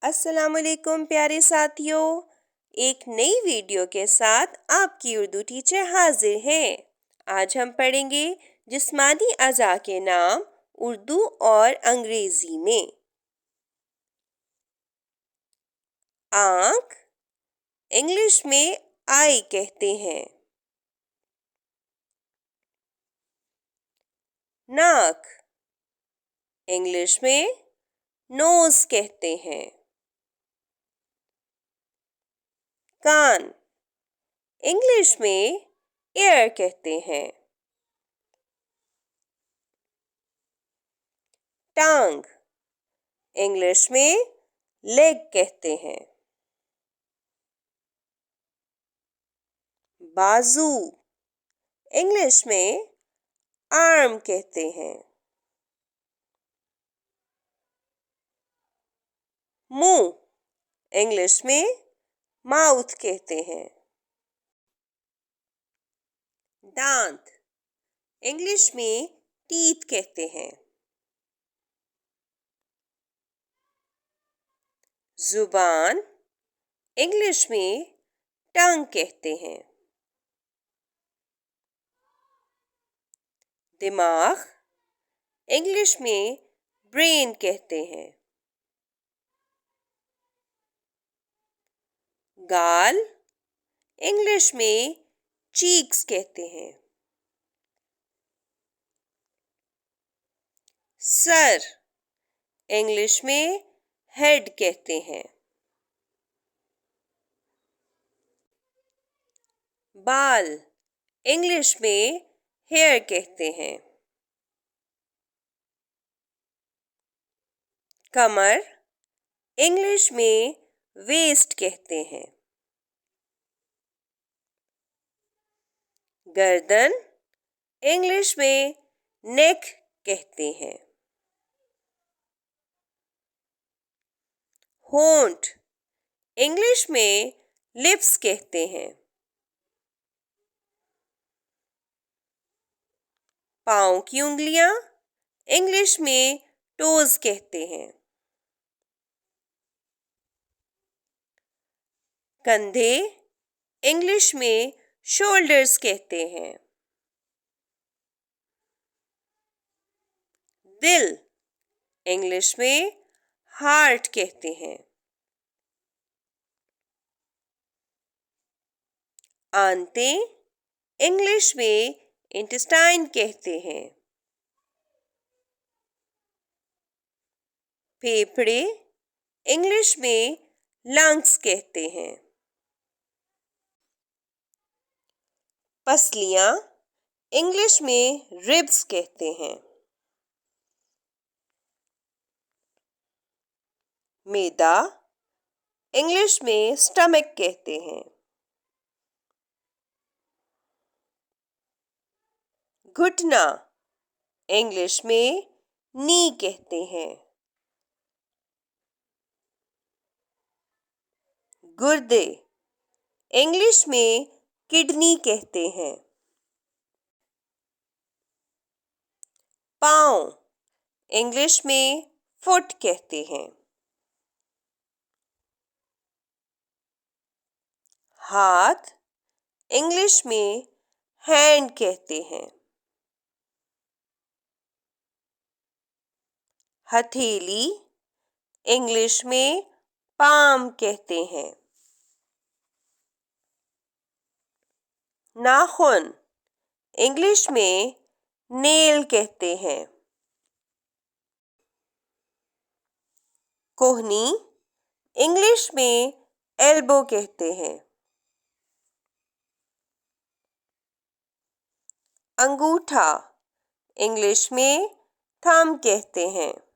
अस्सलामुअलैकुम प्यारे साथियों, एक नई वीडियो के साथ आपकी उर्दू टीचर हाजिर हैं। आज हम पढ़ेंगे जिस्मानी अज़ा के नाम उर्दू और अंग्रेजी में। आँख इंग्लिश में आई कहते हैं। नाक इंग्लिश में नोज कहते हैं। कान इंग्लिश में ईयर कहते हैं। टांग इंग्लिश में लेग कहते हैं। बाजू इंग्लिश में आर्म कहते हैं। मुंह इंग्लिश में माउथ कहते हैं। दांत इंग्लिश में टीथ कहते हैं। जुबान इंग्लिश में टंग कहते हैं। दिमाग इंग्लिश में ब्रेन कहते हैं। गाल इंग्लिश में चीक्स कहते हैं। सर इंग्लिश में हेड कहते हैं। बाल इंग्लिश में हेयर कहते हैं। कमर इंग्लिश में वेस्ट कहते हैं। गर्दन इंग्लिश में नेक कहते हैं। होंठ इंग्लिश में लिप्स कहते हैं। पाँव की उंगलियां इंग्लिश में टोज कहते हैं। कंधे इंग्लिश में शोल्डर्स कहते हैं। दिल इंग्लिश में हार्ट कहते हैं। आंतें इंग्लिश में इंटेस्टाइन कहते हैं। फेफड़े इंग्लिश में लंग्स कहते हैं। पसलियां इंग्लिश में रिब्स कहते हैं। मैदा इंग्लिश में स्टमक कहते हैं। घुटना इंग्लिश में नी कहते हैं। गुर्दे इंग्लिश में किडनी कहते हैं। पाँव इंग्लिश में फुट कहते हैं। हाथ इंग्लिश में हैंड कहते हैं। हथेली इंग्लिश में पाम कहते हैं। नाखून इंग्लिश में नेल कहते हैं। कोहनी इंग्लिश में एल्बो कहते हैं। अंगूठा इंग्लिश में थंब कहते हैं।